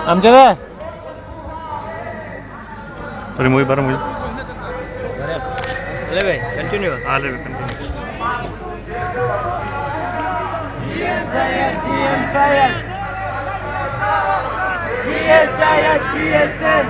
आमच्या तरी मुझे बारह मुझे ले भाई कंटिन्यू आले भाई कंटिन्यू GSN